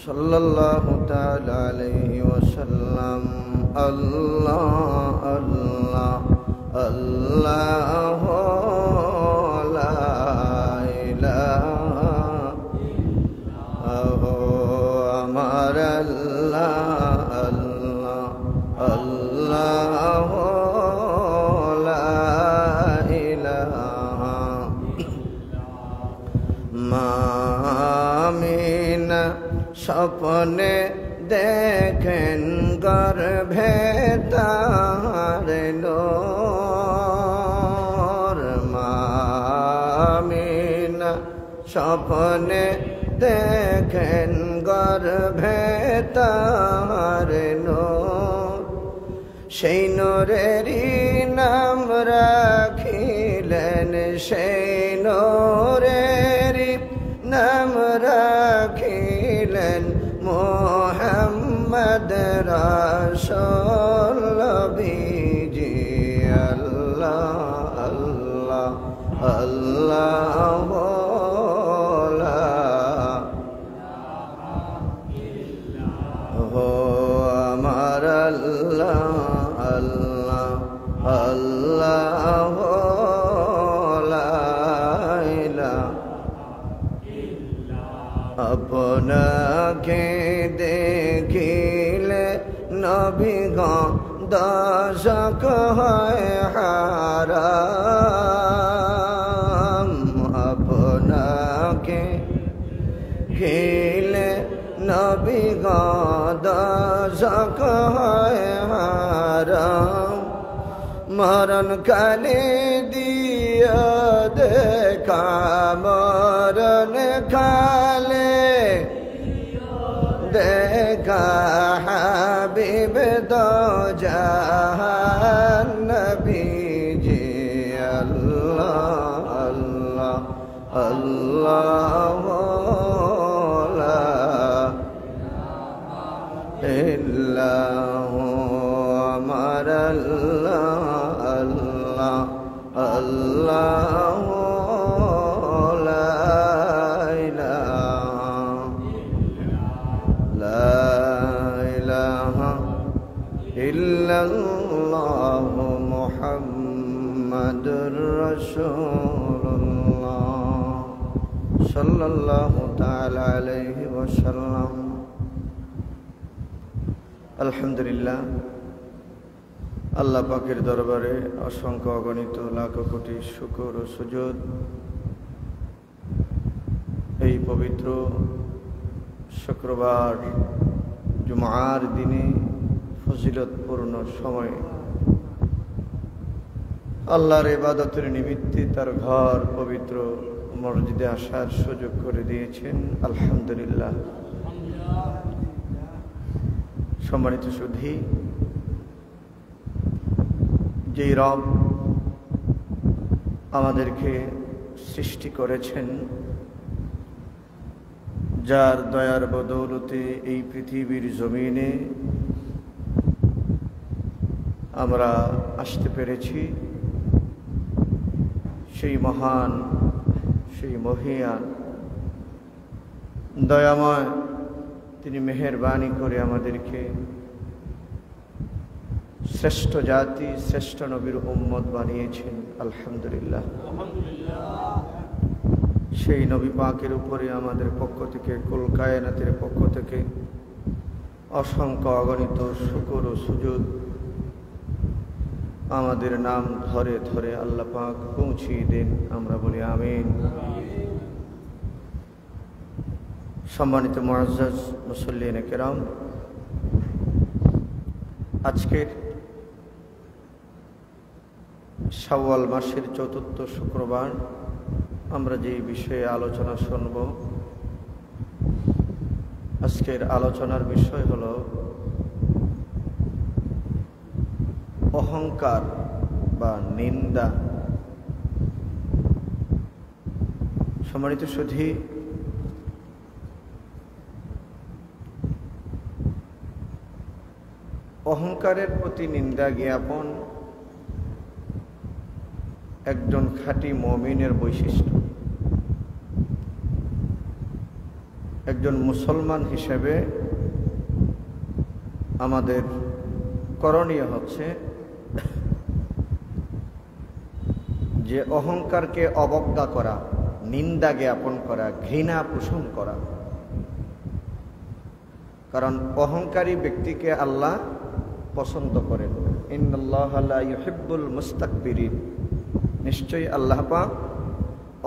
sallallahu ta'ala alayhi wa sallam. Allah Allah Allah la ilaha amar Allah Allah Allah la ilaha mamina স্বপ্নে দেখেন গর্ভে তার নূর মামিনা স্বপ্নে দেখেন গর্ভে তার নূর সেই নূরেরই নাম রাখিলেন সেই নূরেরই নাম রাখিলেন মুহাম্মদ রাসূল নবীজি। আল্লাহ আল্লাহ আল্লাহ আমার আল্লাহ আল্লাহ আল্লাহ আপনাকে দেখিলে নবীগণ দশক হয় হারাম আপনাকে দেখিলে নবীগণ দশক হয় হারাম মরণ কালে দিয়া দেখা মরণ কালে দেখা হাবিব দো জাহান নবীজি। আল্লাহ আল্লাহ আল্লাহ লা ইল্লাহু আমার আল্লাহ আল্লাহ আল্লাহ ইল্লাল্লাহু মুহাম্মাদুর রাসূলুল্লাহ সাল্লাল্লাহু তাআলা আলাইহি ওয়াসাল্লাম। আলহামদুলিল্লাহ, আল্লাহ পাকের দরবারে অসংখ্য অগণিত লাখ কোটি শুকর ও সুজুদ। এই পবিত্র শুক্রবার জুমার দিনে ফজিলতপূর্ণ সময়ে আল্লাহর ইবাদতের নিমিত্তে তার ঘর পবিত্র মসজিদে আসার সুযোগ করে দিয়েছেন। আলহামদুলিল্লাহ। সম্মানিত সুধী, যেই রব আমাদেরকে সৃষ্টি করেছেন, যার দয়ার বদৌলতে এই পৃথিবীর জমিনে আমরা আসতে পেরেছি, সেই মহান, সেই মহিয়ান, দয়াময় তিনি মেহেরবানি করে আমাদেরকে শ্রেষ্ঠ জাতি, শ্রেষ্ঠ নবীর উম্মত বানিয়েছেন। আলহামদুলিল্লাহ। সেই নবী পাকের উপরে আমাদের পক্ষ থেকে, কুল কায়নাতের পক্ষ থেকে অসংখ্য অগণিত শুকর ও সুজুদ আমাদের নাম ধরে ধরে আল্লাহ পাক পৌঁছিয়ে দেন। আমরা বলি আমিন। সম্মানিত মুআজ্জাজ মুসল্লিনে কেরাম, আজকের শাওয়াল মাসের চতুর্থ শুক্রবার আমরা যে বিষয়ে আলোচনা শুনব, আজকের আলোচনার বিষয় হলো অহংকার বা নিন্দা। সম্মানিত সুধী, অহংকারের প্রতি নিন্দা জ্ঞাপন একজন খাঁটি মুমিনের বৈশিষ্ট্য। একজন মুসলমান হিসেবে আমাদের করণীয় হচ্ছে যে অহংকারকে অবজ্ঞা করা, নিন্দা জ্ঞাপন করা, ঘৃণা পোষণ করা। কারণ অহংকারী ব্যক্তিকে আল্লাহ পছন্দ করেন। ইন্নাল্লাহা লা ইউহিব্বুল মুস্তাকবিরিন, নিশ্চয়ই আল্লাহ পাক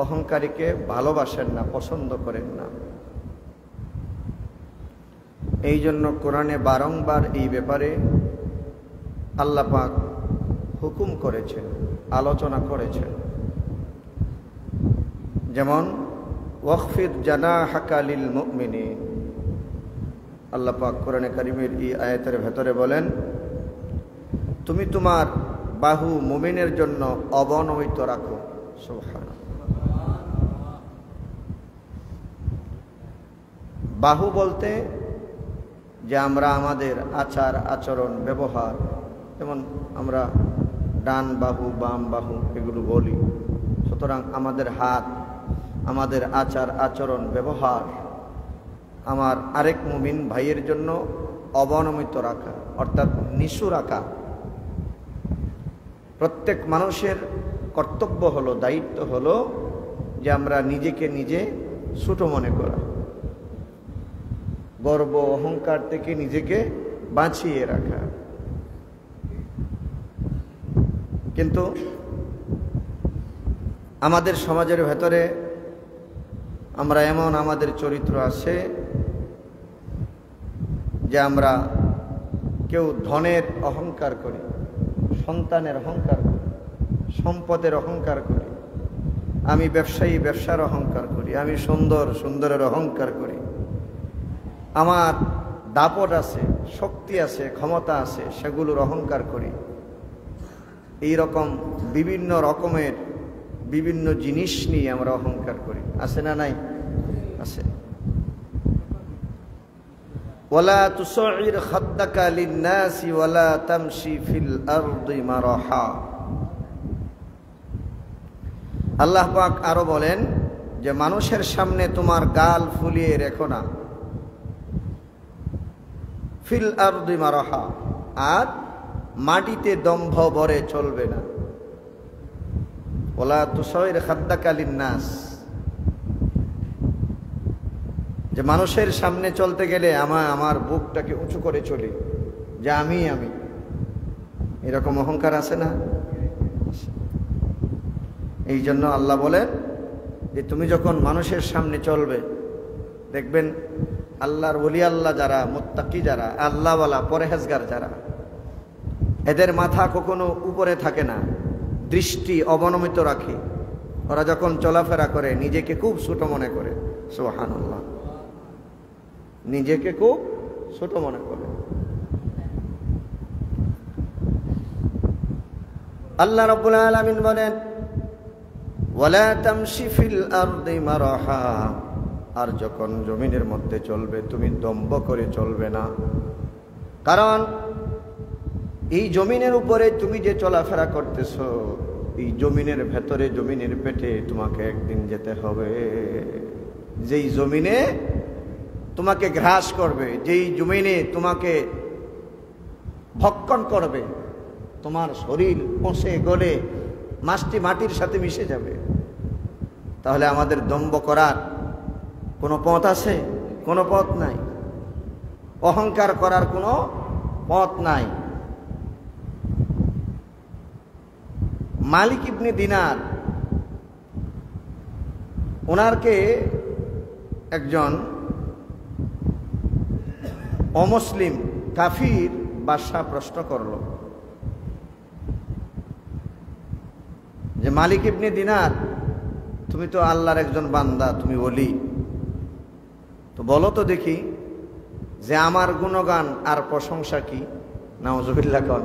অহংকারীকে ভালোবাসেন না, পছন্দ করেন না। এই জন্য কোরআনে বারংবার এই ব্যাপারে আল্লাহ পাক হুকুম করেছেন, আলোচনা করেছেন। যেমন ওয়াখফিদ জানাহাকা লিল মুমিনিন, আল্লাহ পাক কোরআনে কারিমের এই আয়াতের ভেতরে বলেন, তুমি তোমার বাহু মুমিনের জন্য অবনমিত রাখো। সুবহানাল্লাহ। বাহু বলতে যে আমরা আমাদের আচার আচরণ ব্যবহার, যেমন আমরা ডান বাহু বাম বাহু এগুলো বলি, সুতরাং আমাদের হাত, আমাদের আচার আচরণ ব্যবহার আমার আরেক মুমিন ভাইয়ের জন্য অবনমিত রাখা, অর্থাৎ নিচু রাখা। প্রত্যেক মানুষের কর্তব্য হলো, দায়িত্ব হলো যে আমরা নিজেকে নিজে ছোট মনে করা, গর্ব অহংকার থেকে নিজেকে বাঁচিয়ে রাখা। কিন্তু আমাদের সমাজের ভেতরে আমরা এমন আমাদের চরিত্র আছে যে আমরা কেউ ধনের অহংকার করি, সন্তানের অহংকার করি, সম্পদের অহংকার করি, আমি ব্যবসায়ী ব্যবসার অহংকার করি, আমি সুন্দর সুন্দরের অহংকার করি, আমার দাপট আছে, শক্তি আছে, ক্ষমতা আছে, সেগুলোর অহংকার করি। এই রকম বিভিন্ন রকমের বিভিন্ন জিনিস নিয়ে আমরা অহংকার করি, আছে না নাই? আছে। ওয়ালা তুসঈর খাদ্দাকা লিন-নাসি ওয়ালা তামশি ফিল আরদি মারাহা। আল্লাহ পাক আরো বলেন যে মানুষের সামনে তোমার গাল ফুলিয়ে রেখো না, ফিল আরদি মারাহা, আর মাটিতে দম্ভ ভরে চলবে না। ওয়ালা তুসঈর খাদ্দাকা লিন-নাস, যে মানুষের সামনে চলতে গেলে আমার বুকটাকে উঁচু করে চলি, যে আমি এরকম অহংকার আছে না? এই জন্য আল্লাহ বলেন যে তুমি যখন মানুষের সামনে চলবে, দেখবেন আল্লাহর ওলি আল্লাহ যারা, মুত্তাকি যারা, আল্লাহওয়ালা পরহেজগার যারা, এদের মাথা কখনো উপরে থাকে না, দৃষ্টি অবনমিত রাখে। ওরা যখন চলাফেরা করে নিজেকে খুব ছোট মনে করে। সুবহানাল্লাহ, নিজেকে খুব ছোট মনে করে। আল্লাহ রাব্বুল আলামিন বলেন, ওয়ালা তামশি ফিল আরদি মারাহা, আর যখন জমিনের মধ্যে চলবে তুমি দম্ভ করে চলবে না। কারণ এই জমিনের উপরে তুমি যে চলাফেরা করতেছো, এই জমিনের ভেতরে, জমিনের পেটে তোমাকে একদিন যেতে হবে। যেই জমিনে তোমাকে গ্রাস করবে, যেই জমিনে তোমাকে ভক্ষণ করবে, তোমার শরীর পচে গলে মাটির সাথে মিশে যাবে। তাহলে আমাদের দম্ভ করার কোনো পথ আছে? কোনো পথ নাই। অহংকার করার কোনো পথ নাই। মালিক ইবনে দিনার, ওনারকে একজন অমুসলিম কাফির বাদশা প্রশ্ন করল যে মালিক ইবনে দিনার, তুমি তো আল্লাহর একজন বান্দা, তুমি ওলি, তো বলো তো দেখি যে আমার গুণগান আর প্রশংসা কি? নাউজুবিল্লাহ। কোন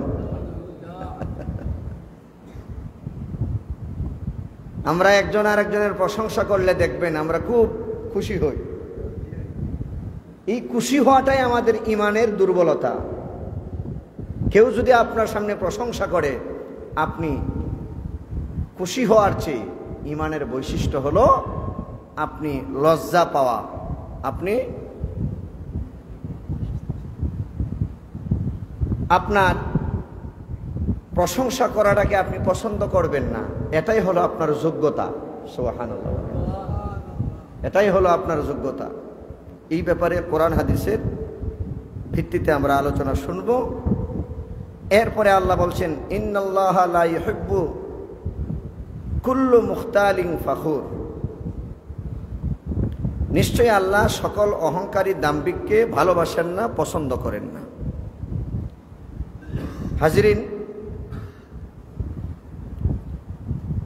আমরা একজন আরেকজনের প্রশংসা করলে দেখবেন আমরা খুব খুশি হই। এই খুশি হওয়াটাই আমাদের ইমানের দুর্বলতা। কেউ যদি আপনার সামনে প্রশংসা করে, আপনি খুশি হওয়ার চেয়ে ইমানের বৈশিষ্ট্য হলো আপনি লজ্জা পাওয়া। আপনি আপনার প্রশংসা করাটাকে আপনি পছন্দ করবেন না, এটাই হলো আপনার যোগ্যতা। সুবহানাল্লাহ, এটাই হলো আপনার যোগ্যতা। এই ব্যাপারে কোরআন হাদিসের ভিত্তিতে আমরা আলোচনা শুনব। এরপরে আল্লাহ বলছেন, ইন্নাল্লাহা লা ইউহিব্বু কুল্লু মুখতালিন ফাখুর। নিশ্চয়ই আল্লাহ সকল অহংকারী দাম্ভিককে ভালোবাসেন না, পছন্দ করেন না। হাজরিন,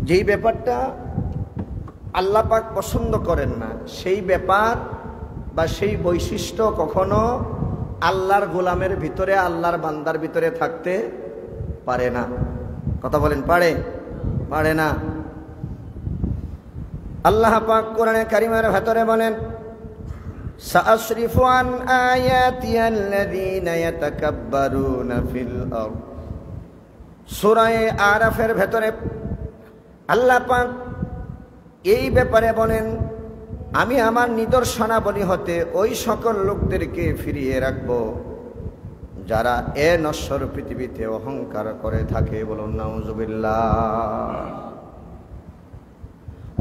যেই ব্যাপারটা আল্লাহ পাক পছন্দ করেন না, সেই ব্যাপার বা সেই বৈশিষ্ট্য কখনো আল্লাহর গোলামের ভিতরে, আল্লাহর বান্দার ভিতরে থাকতে পারে না। কথা বলেন, পারে? পারে না। আল্লাহ পাক কোরআনে কারিমের ভেতরে বলেন, সাআসরিফু আন আয়াতি আল্লাযীনা ইয়াতাকাব্বারুনা ফিল আরদ। সূরা আরাফের ভেতরে আল্লাহ পাক এই ব্যাপারে বলেন, আমি আমার নিদর্শনাবলী হতে ওই সকল লোকদেরকে ফিরিয়ে রাখব যারা এ নশ্বর পৃথিবীতে অহংকার করে থাকে। বলুন নাউজুবিল্লাহ।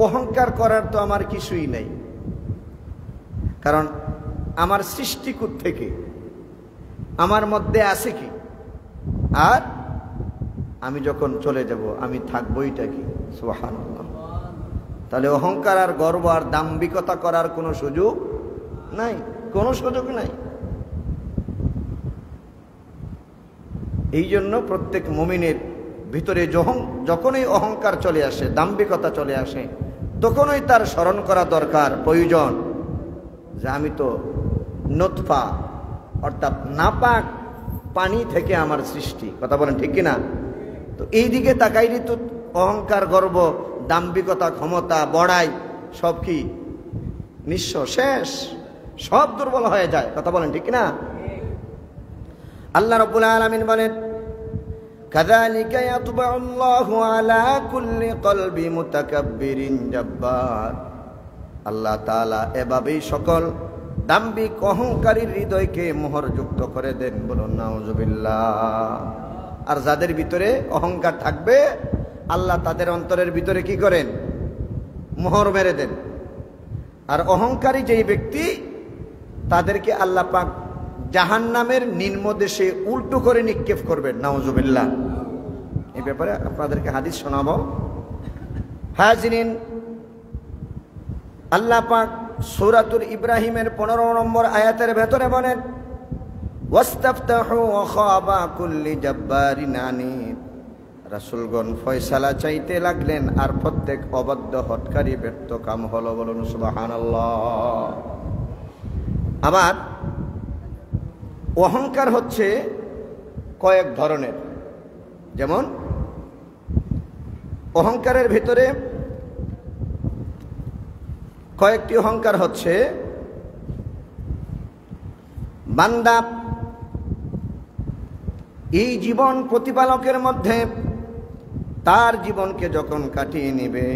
অহংকার করার তো আমার কিছুই নেই, কারণ আমার সৃষ্টি থেকে আমার মধ্যে আছে কি, আর আমি যখন চলে যাব আমি থাকবইটা কি। সুবহানাল্লাহ। তাহলে অহংকার আর গর্ব আর দাম্ভিকতা করার কোনো সুযোগ নাই, কোনো সুযোগ নাই। এই জন্য প্রত্যেক মুমিনের ভিতরে যখনই অহংকার চলে আসে, দাম্ভিকতা চলে আসে, তখনই তার স্মরণ করা দরকার, প্রয়োজন, যে আমি তো নতফা, অর্থাৎ নাপাক পানি থেকে আমার সৃষ্টি। কথা বলেন ঠিক কিনা? তো এই দিকে তাকাইলে তো অহংকার, গর্ব, দাম্ভিকতা, ক্ষমতা, বড়াই সব কি নিঃস্ব, শেষ, সব দুর্বল হয়ে যায়। কথা বলেন ঠিক কিনা? আল্লাহ রাব্বুল আলামিন বলেন, কাযালিকা ইয়াতবাউল্লাহু আলা কুল্লি কলবি মুতাকাব্বিরিন জাব্বার। আল্লাহ তাআলা এভাবেই সকল দাম্ভিক অহংকারীর হৃদয়কে মোহরযুক্ত করে দেন। বলুন নাউজুবিল্লাহ। আর যাদের ভিতরে অহংকার থাকবে, আল্লাহ তাদের অন্তরের ভিতরে কি করেন? মোহর মেরে দেন। আর অহংকারী যেই ব্যক্তি, তাদেরকে আল্লাহ পাক জাহান্নামের নিম্নদেশে উল্টো করে নিক্ষেপ করবেন। নাউজুবিল্লাহ। এই ব্যাপারে আপনাদেরকে হাদিস শোনাবো। হাজিরিন, আল্লাহ পাক সূরাতুল ইব্রাহিমের 15 নম্বর আয়াতের ভেতরে বলেন, ওয়াস্তাফতাহু ওয়া খাবা কুল্লি জাব্বারিন আনিদ। রাসূলগণ ফয়সালা চাইতে লাগলেন, আর প্রত্যেক অবাধ্য হটকারী ব্যর্থ কাম হলো। বলুন সুবহানাল্লাহ। আবার অহংকার হচ্ছে কয়েক ধরনের। যেমন অহংকারের ভিতরে কয়েকটি অহংকার হচ্ছে, বান্দা এই জীবন প্রতিপালকের মধ্যে তার জীবনকে যখন কাটিয়ে নেবে,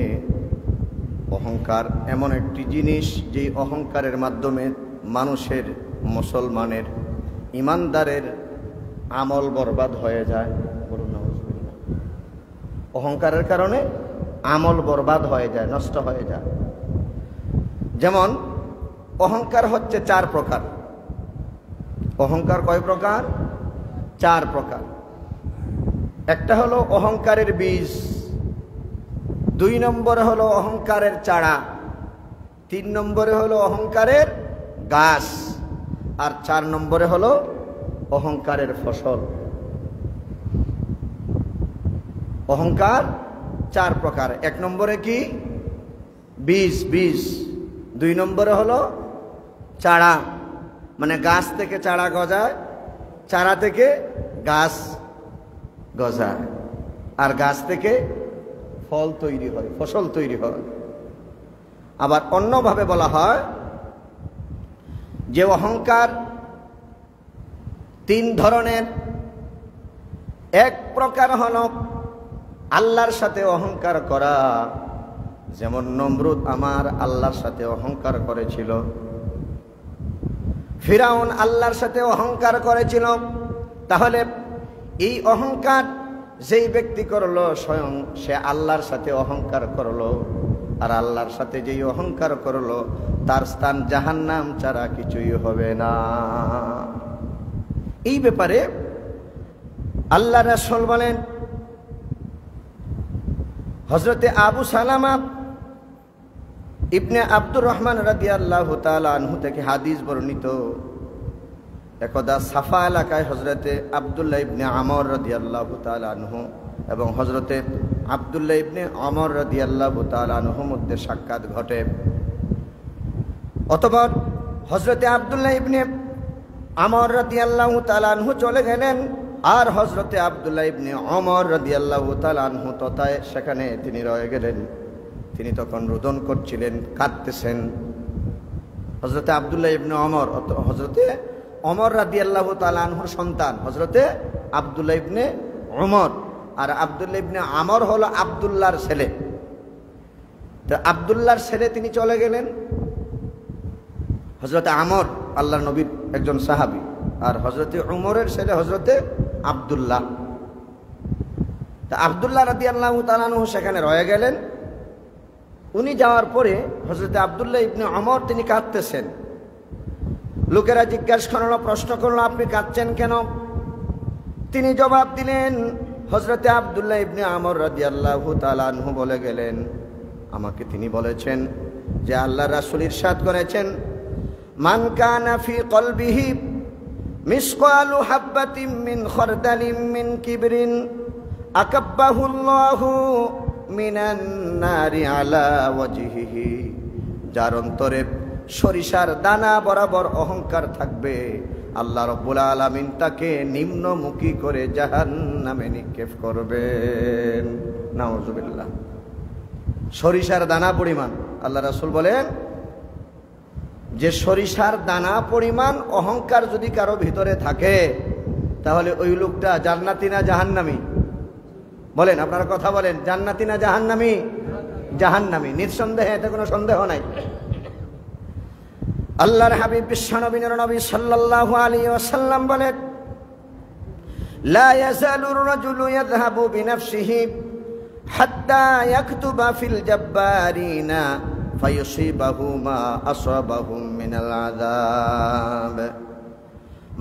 অহংকার এমন একটি জিনিস যে অহংকারের মাধ্যমে মানুষের, মুসলমানের, ইমানদারের আমল বরবাদ হয়ে যায়। বলুন নাউজুবিল্লাহ। অহংকারের কারণে আমল বরবাদ হয়ে যায়, নষ্ট হয়ে যায়। যেমন অহংকার হচ্ছে 4 প্রকার। অহংকার কয় প্রকার? 4 প্রকার। একটা হলো অহংকারের বীজ, 2 নম্বরে হলো অহংকারের চারা, 3 নম্বরে হলো অহংকারের গাছ, আর 4 নম্বরে হলো অহংকারের ফসল। অহংকার 4 প্রকার। 1 নম্বরে কি? বীজ, বীজ। 2 নম্বরে হলো চারা, মানে গাছ থেকে চারা গজায়, চারা থেকে গাছ গজায়, আর গাছ থেকে ফল তৈরি হয়, ফসল তৈরি হয়। আবার অন্যভাবে বলা হয় যে অহংকার তিন ধরনের। এক প্রকার হল আল্লাহর সাথে অহংকার করা, যেমন নমরুদ আমার আল্লাহর সাথে অহংকার করেছিল, ফিরাউন আল্লাহর সাথে অহংকার করেছিল। তাহলে এই অহংকার যেই ব্যক্তি করলো স্বয়ং সে আল্লাহর সাথে অহংকার করলো, আর আল্লাহর সাথে যেই অহংকার করলো তার স্থান জাহান্নাম ছাড়া কিছুই হবে না। এই ব্যাপারে আল্লাহ রাসূল বলেন, হযরতে আবু সালামা ইবনে আব্দুর রহমান রাদিয়াল্লাহু তাআলা আনহু থেকে হাদিস বর্ণিত, একদা সাফা এলাকায় হযরতে আব্দুল্লাহ ইবনে আমর রাদিয়াল্লাহু তাআলা আনহু এবং হযরতে আব্দুল্লাহ ইবনে আমর রাদিয়াল্লাহু তাআলা আনহুর মধ্যে সাক্ষাৎ ঘটে। অতঃপর হযরতে আব্দুল্লাহ ইবনে আমর রাদিয়াল্লাহু তাআলা আনহু চলে গেলেন, আর হযরতে আব্দুল্লাহ ইবনে আমর রাদিয়াল্লাহু তাআলা আনহু তথায় সেখানে তিনি রয়ে গেলেন। তিনি তখন রোদন করছিলেন, কাঁদতেছেন। হযরতে আব্দুল্লাহ ইবনে আমর, হযরতে ওমর রাদিয়াল্লাহু তাআলা আনহুর সন্তান হযরতে আব্দুল্লাহ ইবনে ওমর, আর আব্দুল্লাহ ইবনে আমর হলো আব্দুল্লাহর ছেলে। তো আব্দুল্লাহর ছেলে তিনি চলে গেলেন। হযরতে আমর আল্লাহর নবীর একজন সাহাবী, আর হযরতে ওমরের ছেলে হযরতে আব্দুল্লাহ। তা আব্দুল্লাহ রাদিয়াল্লাহু তাআলা আনহু সেখানে রয়ে গেলেন। উনি যাওয়ার পরে হযরতে আব্দুল্লাহ ইবনে ওমর তিনি কাঁদতেছেন। লোকেরা জিজ্ঞাসা করলো, প্রশ্ন করলো, আপনি কাঁদছেন কেন? তিনি জবাব দিলেন, হযরতে আব্দুল্লাহ ইবনে আমর রাদিয়াল্লাহু তাআলা আনহু বলে গেলেন, আমাকে তিনি বলেছেন যে আল্লাহর রাসূল ইরশাদ করেছেন, মান কানা ফি কলবিহি মিসকালু হাববাতিন মিন খারদালিন মিন কিবরিন আকাব্বাহুল্লাহু মিনান নারি আলা ওয়াজহিহি। যার অন্তরে সরিষার দানা বরাবর অহংকার থাকবে, আল্লাহ রাব্বুল আলামিন তাকে নিম্নমুখী করে জাহান্নামে নিক্ষেপ করবেন। নাউযুবিল্লাহ। সরিষার দানা পরিমাণ, আল্লাহ রাসূল বলেন যে সরিষার দানা পরিমাণ অহংকার যদি কারো ভিতরে থাকে, তাহলে ওই লোকটা জান্নাতি না জাহান্নামী? বলেন, আপনারা কথা বলেন, জান্নাতি না জাহান্নামী? জাহান্নামী, নিঃসন্দেহে, এতে কোনো সন্দেহ নাই। আল্লাহর হাবিব বিশ্বনবী নবী সাল্লাল্লাহু আলাইহি ওয়াসাল্লাম বলেন, লা ইয়াজালুর রাজুলু ইয়াযহাবু বিনাফসিহি হাত্তা ইয়াকতুবা ফিল জাব্বারিনা ফায়ুসিবাহু মা আসাবাহুম মিনাল আযাব।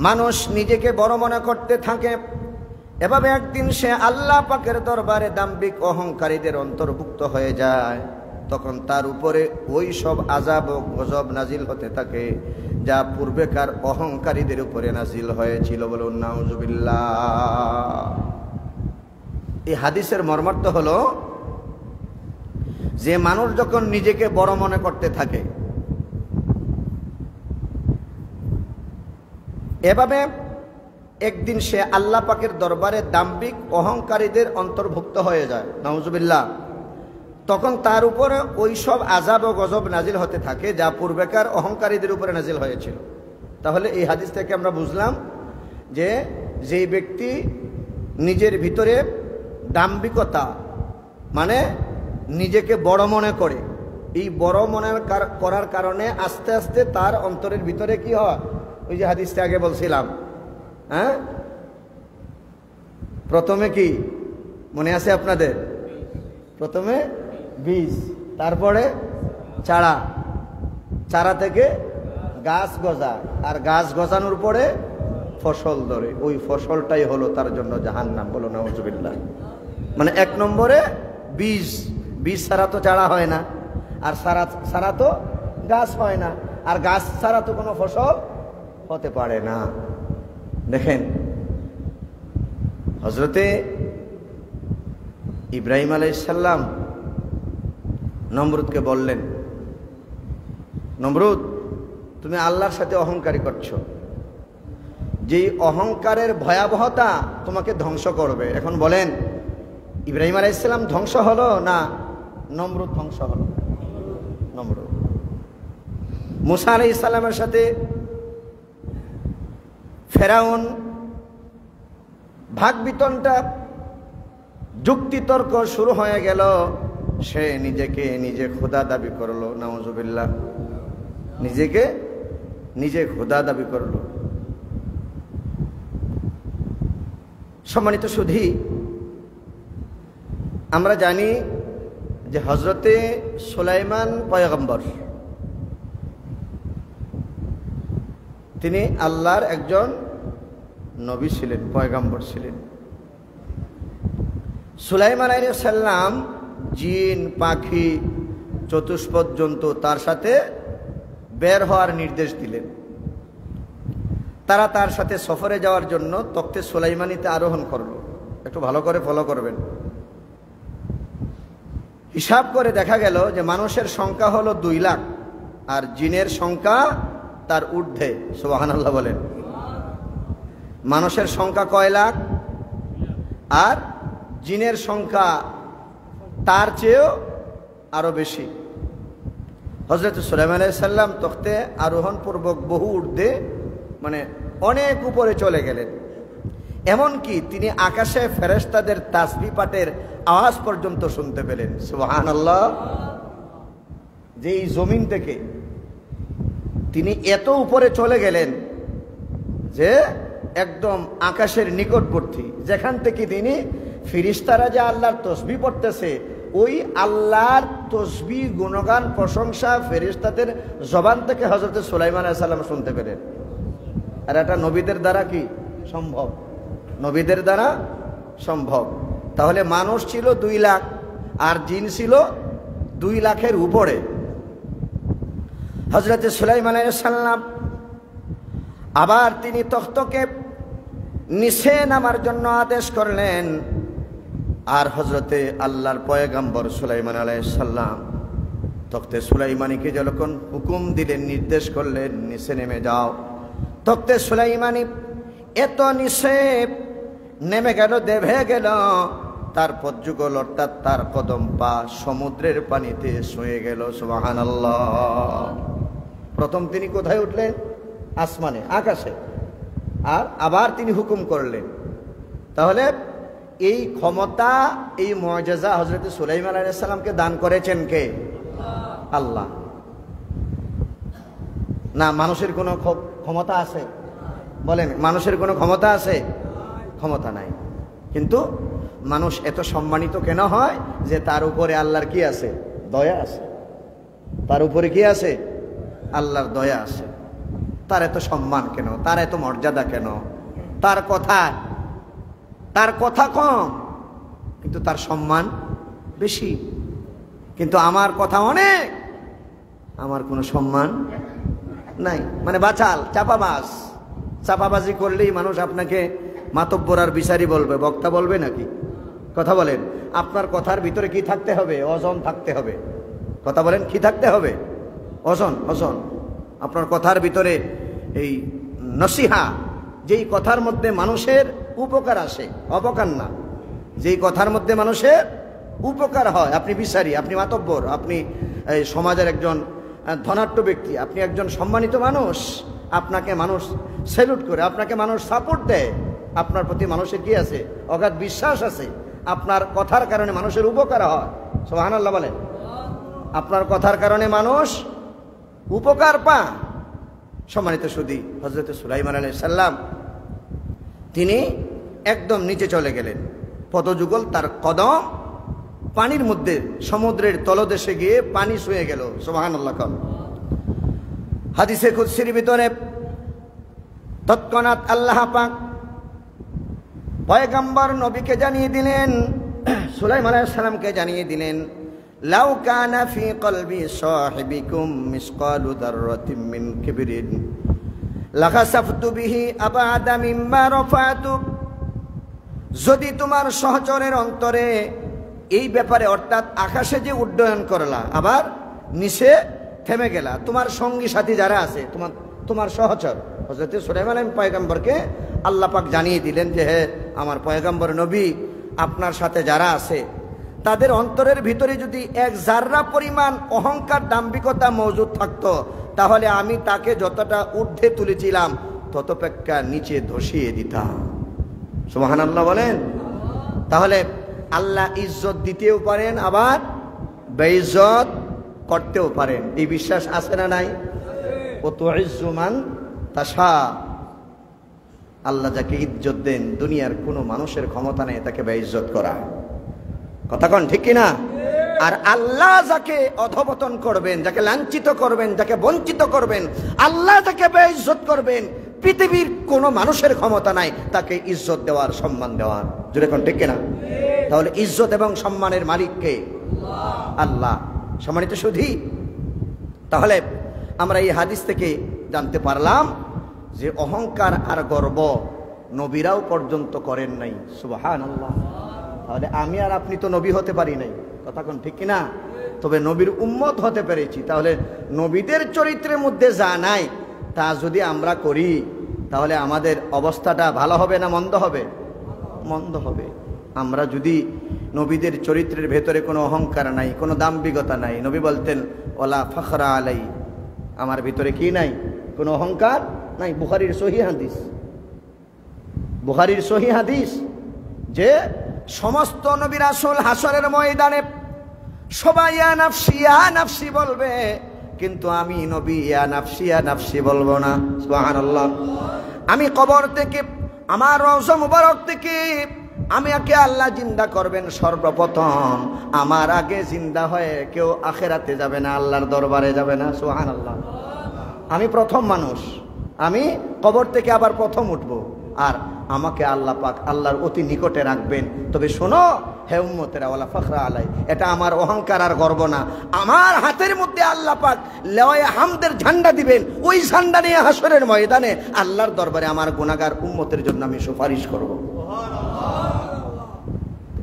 মানুষ নিজেকে বড় মনে করতে থাকে, এভাবে একদিন সে আল্লাহ পাকের দরবারে দাম্ভিক অহংকারীদের অন্তর্ভুক্ত হয়ে যায়। তখন তার উপরে ওই সব আযাব ও গজব নাজিল হতে থাকে যা পূর্বেকার অহংকারীদের উপরে নাজিল হয়েছিল। বলুন নাউযুবিল্লাহ। এই হাদিসের মর্মার্থ হলো যে মানুষ যখন নিজেকে বড় মনে করতে থাকে, এভাবে একদিন সে আল্লাহ পাকের দরবারে দাম্ভিক অহংকারীদের অন্তর্ভুক্ত হয়ে যায়, নাউযুবিল্লাহ। তখন তার উপরে ওই সব আযাব ও গজব নাজিল হতে থাকে যা পূর্বেকার অহংকারীদের উপরে নাজিল হয়েছিল। তাহলে এই হাদিস থেকে আমরা বুঝলাম যে যেই ব্যক্তি নিজের ভিতরে দাম্ভিকতা মানে নিজেকে বড় মনে করে, এই বড় মনে করার কারণে আস্তে আস্তে তার অন্তরের ভিতরে কি হয়, ওই যে হাদিসটা আগে বলছিলাম, হ্যাঁ, প্রথমে কি মনে আছে আপনাদের? প্রথমে বীজ, তারপরে চারা, চারা থেকে গাছ গজা, আর গাছ গজানোর পরে ফসল ধরে, ওই ফসলটাই হলো তার জন্য জাহান্নাম। বলো নাউযুবিল্লাহ। মানে এক নম্বরে বীজ, বীজ ছাড়া তো চারা হয় না, আর চারা ছাড়া তো গাছ হয় না, আর গাছ ছাড়া তো কোনো ফসল হতে পারে না। দেখেন, হযরতে ইব্রাহিম আলাইহিস সালাম নমরুদকে বললেন, নমরুদ তুমি আল্লাহর সাথে অহংকারী করছো, যেই অহংকারের ভয়াবহতা তোমাকে ধ্বংস করবে। এখন বলেন ইব্রাহিম আলাইহিস সালাম ধ্বংস হলো না নমরুদ ধ্বংস হলো? নমরুদ। মুসা আলাইহিস সালামের সাথে ফেরাউন ভাগ বিতনটা যুক্তিতর্ক শুরু হয়ে গেল। সে নিজেকে নিজে খোদা দাবি করলো, নাউজুবিল্লাহ, নিজেকে নিজে খোদা দাবি করলো। সম্মানিত সুধী, আমরা জানি যে হযরতে সুলাইমান পয়গম্বর, তিনি আল্লাহর একজন নবী ছিলেন, পয়গম্বর ছিলেন। সুলাইমান আলাইহিস সালাম জিন, পাখি, চতুষ্পদ জন্তু তার সাথে বের হওয়ার নির্দেশ দিলেন। তারা তার সাথে সফরে যাওয়ার জন্য তখতে সুলাইমানিতে আরোহণ করলো। একটু ভালো করে ফলো করবেন। হিসাব করে দেখা গেল যে মানুষের সংখ্যা হলো 2 লাখ, আর জিনের সংখ্যা তার ঊর্ধ্বে। সুবহানাল্লাহ বলেন। মানুষের সংখ্যা কয় লাখ, আর জিনের সংখ্যা তার চেয়েও আরো বেশি। হযরত সুলাইমান আলাইহিস সালাম তখতে আরোহণ পূর্বক বহু ঊর্ধ্বে, মানে অনেক উপরে চলে গেলেন। এমনকি তিনি আকাশে ফেরেশতাদের তাসবিহ পাঠের আওয়াজ পর্যন্ত শুনতে পেলেন। সুবহানাল্লাহ। যে এই জমিন থেকে তিনি এত উপরে চলে গেলেন যে একদম আকাশের নিকটবর্তী, যেখান থেকে তিনি ফেরেশতারা যে আল্লাহর তাসবিহ পড়তেছে, ওই আল্লাহর তাসবিহ, গুণগান, প্রশংসা ফেরেশতাদের জবান থেকে হযরত সুলাইমান আলাইহিস সালাম শুনতে পেলেন। আর এটা নবীদের দ্বারা কি সম্ভব? নবীদের দ্বারা সম্ভব। তাহলে মানুষ ছিল 2 লাখ, আর জিন ছিল 2 লাখের উপরে। হযরত সুলাইমান আলাইহিস সালাম আবার তিনি তখ্তকে নিচে নামার জন্য আদেশ করলেন। আর হযরতে আল্লাহর পয়গম্বর সুলাইমান আলাইহিস সালাম তখতে সুলাইমানিকে যখন হুকুম দিলেন, নির্দেশ করলেন, নিচে নেমে যাও, তখতে সুলাইমানি এত নিচে নেমে গেল, দেবে গেল, তার পদযুগল অর্থাৎ তার কদম পা সমুদ্রের পানিতে শুয়ে গেল। সুবহানাল্লাহ। প্রথম তিনি কোথায় উঠলেন? আসমানে, আকাশে। আর আবার তিনি হুকুম করলেন। তাহলে এই ক্ষমতা, এই মুআজিজা হযরত সুলাইমান আলাইহিস সালামকে দান করেছেন কে? আল্লাহ। না মানুষের কোনো ক্ষমতা আছে? বলেন, মানুষের কোনো ক্ষমতা আছে? ক্ষমতা নাই। কিন্তু মানুষ এত সম্মানিত কেন হয়? যে তার উপরে আল্লাহর কি আছে? দয়া আছে। তার উপরে কি আছে? আল্লাহর দয়া আছে। তার এত সম্মান কেন? তার এত মর্যাদা কেন? তার কথা কম, কিন্তু তার সম্মান বেশি। কিন্তু আমার কথা অনেক, আমার কোনো সম্মান নাই। মানে বাচাল, চাপাবাজি করলেই মানুষ আপনাকে মাতব্বর আর বিচারি বলবে, বক্তা বলবে নাকি? কথা বলেন। আপনার কথার ভিতরে কি থাকতে হবে? ওজন থাকতে হবে। কথা বলেন, কি থাকতে হবে? ওজন। আপনার কথার ভিতরে এই নসিহা, যেই কথার মধ্যে মানুষের উপকার আসে, অপকার না, যেই কথার মধ্যে মানুষের উপকার হয়। আপনি বিচারি, আপনি মাতব্বর, আপনি সমাজের একজন ধনাঢ্য ব্যক্তি, আপনি একজন সম্মানিত মানুষ, আপনাকে মানুষ স্যালুট করে, আপনাকে মানুষ সাপোর্ট দেয়, আপনার প্রতি মানুষের কি আছে? অগাধ বিশ্বাস আছে। আপনার কথার কারণে মানুষের উপকার হয়। সুবহানাল্লাহ বলেন। আপনার কথার কারণে মানুষ উপকার পায়। সম্মানিত সুধী, হযরত সুলাইমান আলাইহিস সালাম তিনি একদম নিচে চলে গেলেন। পদযুগল তার কদম পানির মধ্যে, সমুদ্রের তলদেশে গিয়ে পানি শুয়ে গেল। সুবহানাল্লাহ। হাদিসে কুদসির ভিতরে তৎক্ষণাৎ আল্লাহ পাক পয়গম্বর নবীকে জানিয়ে দিলেন, সুলাইমান আলাইহিস সালামকে জানিয়ে দিলেন, লাউ কানা ফি কলবি সাহিবিকুম মিসকালু যাররাতিন মিন কিবরিন লাখাসাফতু বিহি আবাদা মিম্মা রাফাতু। যদি তোমার সহচরের অন্তরে এই ব্যাপারে, অর্থাৎ আকাশে যে উড্ডয়ন করলা আবার নিচে থেমে গেলা, তোমার সঙ্গী সাথী যারা আছে, তোমার সহচর, হযরত সুলাইমান পয়গম্বরকে আল্লাহ পাক জানিয়ে দিলেন যে হে আমার পয়গম্বর নবী, আপনার সাথে যারা আছে তাদের অন্তরের ভিতরে যদি এক জাররা পরিমাণ অহংকার দাম্ভিকতা মজুদ থাকতো, তাহলে আমি তাকে যতটা ঊর্ধ্বে তুলেছিলাম ততপেক্ষা নিচে ধসিয়ে দিতাম। সুবহানাল্লাহ বলেন। তাহলে আল্লাহ ইজ্জত দিতেও পারেন, আবার বেইজ্জত করতেও পারেন। এই বিশ্বাস আছে না নাই? ও তুইজ্জু মান তাশা, আল্লাহ যাকে ইজ্জত দেন দুনিয়ার কোনো মানুষের ক্ষমতা নেই তাকে বেইজ্জত করা। কথা কন ঠিক কিনা? আর আল্লাহ যাকে অধঃপতন করবেন, যাকে লাঞ্ছিত করবেন, যাকে বঞ্চিত করবেন, আল্লাহ যাকে বেইজ্জত করবেন, পৃথিবীর কোনো মানুষের ক্ষমতা নাই তাকে ইজ্জত দেওয়ার, সম্মান দেওয়ার। জোরে কোন ঠিক কিনা? তাহলে ইজ্জত এবং সম্মানের মালিক কে? আল্লাহ। সম্মানিত সুধী, তাহলে আমরা এই হাদিস থেকে জানতে পারলাম যে অহংকার আর গর্ব নবীরাও পর্যন্ত করেন নাই। সুবহানাল্লাহ। তাহলে আমি আর আপনি তো নবী হতে পারি নাই, কথা কোন ঠিক কিনা? তবে নবীর উম্মত হতে পেরেছি। তাহলে নবীদের চরিত্রের মধ্যে যা নাই তা যদি আমরা করি তাহলে আমাদের অবস্থাটা ভালো হবে না মন্দ হবে? মন্দ হবে। আমরা যদি নবীদের চরিত্রের ভেতরে কোনো অহংকার নাই, কোনো দাম্ভিকতা নাই, নবী বলতেন ওলা ফখরা আলাই, আমার ভিতরে কি নাই? কোনো অহংকার নাই। বুখারীর সহিহ হাদিস, বুখারীর সহিহ হাদিস যে সমস্ত নবী রাসূল হাসরের ময়দানে সবাই ইয়া নাফসি ইয়া নাফসি বলবে, কিন্তু আমি নবী ইয়া নাফসি ইয়া নাফসি বলবো না। সুবহানাল্লাহ। আমি কবর থেকে, আমার রওজা মুবারক থেকে আমাকে আল্লাহ জিন্দা করবেন সর্বপ্রথম, আমার আগে জিন্দা হয়ে কেউ আখিরাতে যাবে না, আল্লাহর দরবারে যাবে না। সুবহানাল্লাহ। আমি প্রথম মানুষ, আমি কবর থেকে আবার প্রথম উঠবো, আর আমাকে আল্লাহ পাক আল্লাহর অতি নিকটে রাখবেন। তবে শোনো হে উম্মতেরা, ওয়ালা ফখরা আলাই, এটা আমার অহংকার আর গর্ব না। আমার হাতের মধ্যে আল্লাহ পাক লেওয়ায়ে হামদের ঝান্ডা দিবেন, ওই ঝান্ডা নিয়ে হাসরের ময়দানে আল্লাহর দরবারে আমার গুনাহগার উম্মতের জন্য আমি সুপারিশ করব।